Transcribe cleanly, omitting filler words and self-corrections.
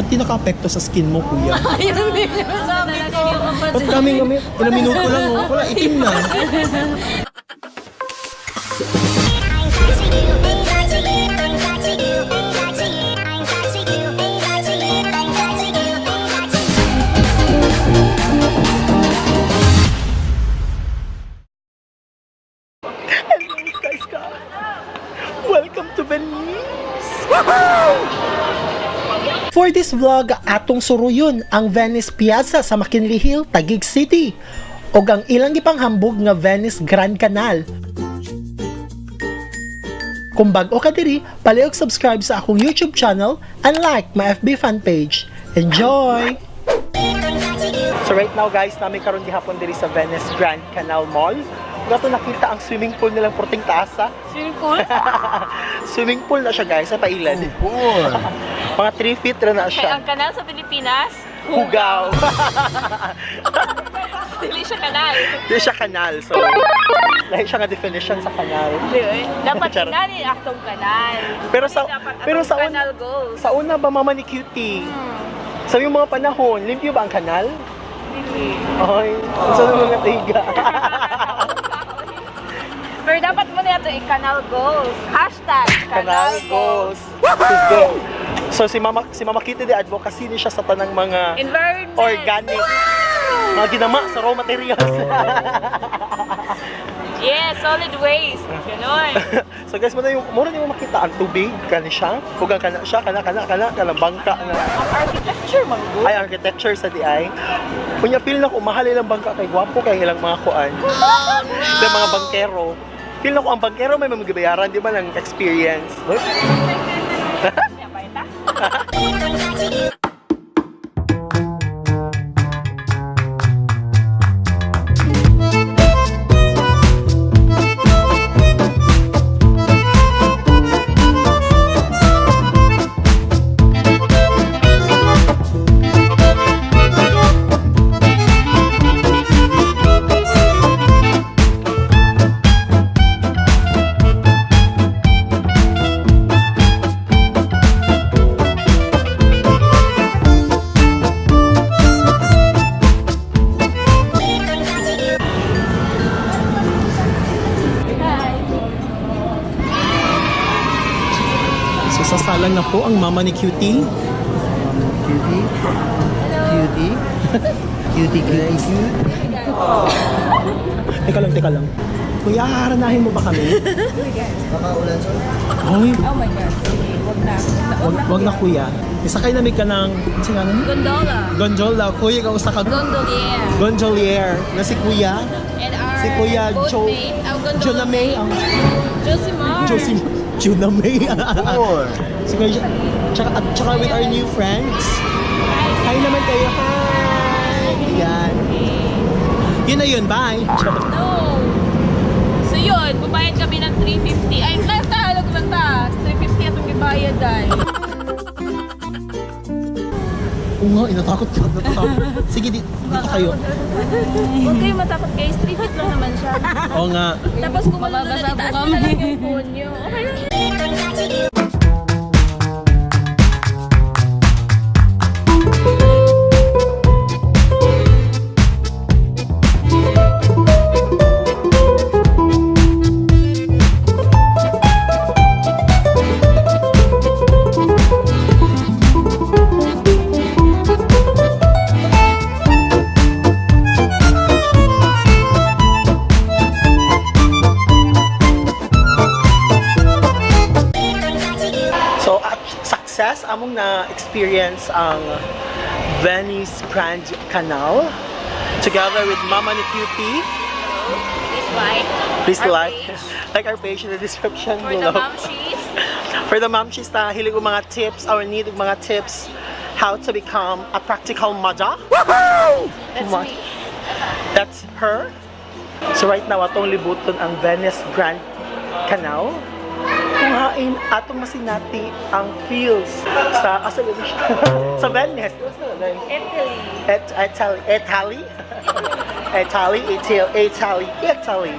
Ba't di naka-apekto sa skin mo, kuya? Ayun din yung sabi ko. Ba't kami ilang minuto lang, oh. Wala, itim na. Welcome to Venice! For this vlog, atong suruyon ang Venice Piazza sa McKinley Hill, Taguig City ug ang ilang gipanghambog nga Venice Grand Canal. Kung bag-o ka diri, palihog subscribe sa akong YouTube channel and like my FB fan page. Enjoy! So right now guys, namin karon gihapon diri sa Venice Grand Canal Mall. Gato nakita ang swimming pool nilang Porting Taasa. Swimming pool? Swimming pool na siya guys, sa pailad. Mga 3 feet na Kaya siya. ang kanal sa Pilipinas, Hugaw. Dili siya kanal. Hindi siya kanal. So, lahi siya nga definition sa kanal. Dapat Charot. kinali aktong kanal. Pero sa kanal goals. sa una ba mama ni Cutie? Sa yung mga panahon, limpyo ba ang kanal? Dili. Ay, sa mga tiga. Pero dapat mo na ito i-canal goals. Hashtag Kanal goals. Sige. So si Mama Kitty de advocacy ni siya sa tanang mga Environment. organic mga ginama sa raw materials. Yeah, solid waste. Ganon. So guys, mo na yung mura niyo makita ang tubig kani siya. Kugang kana siya kana bangka na. Ang architecture man good. Ay architecture sa di ay. Kunya feel na ko mahal ilang bangka kay gwapo kay ilang mga kuan. Sa mga bangkero. Feel na ko ang bangkero may magibayaran di ba ng experience. Kaya pa ita? So sasalang na po ang mama ni Cutie. Cutie. Cutie. Cutie, cutie. Teka lang. Kuya, haranahin mo ba kami? Makaulan sa Ay, Oh my God. wag na kuya. Isakay na may ka ng, ano nga Gondola. Gondola. Kuya, ikaw sa Gondolier. Gondolier. Na si kuya. And our Si Kuya boatmate, our gondola Jona May. mate, Josimar. Jona May. Four. Si kuya, tsaka with our new friends. Hi naman kayo. Hi. Yan. Yun na yun. Bye. No. So yun, bubayad kami ng 350. Ay, tahalog lang ta. 350 atong gibayad ay. Oo nga, inatakot ka. Sige, dito kayo. Huwag kayo matakot guys, 3 feet lang naman siya. Oo nga. Tapos kung malulunod, itaas mo na lang yung phone nyo. Okay lang. Among na-experience ang Venice Grand Canal together with Mama ni Cutie. Please like our page in the description For the below. mamshies. For the mamshies na hilig og mga tips or need og mga tips how to become a practical mother. That's me. That's her. So right now atong libuton ang Venice Grand Canal. Kung hain atong masinati ang feels sa sa Venice. Italy. Italy.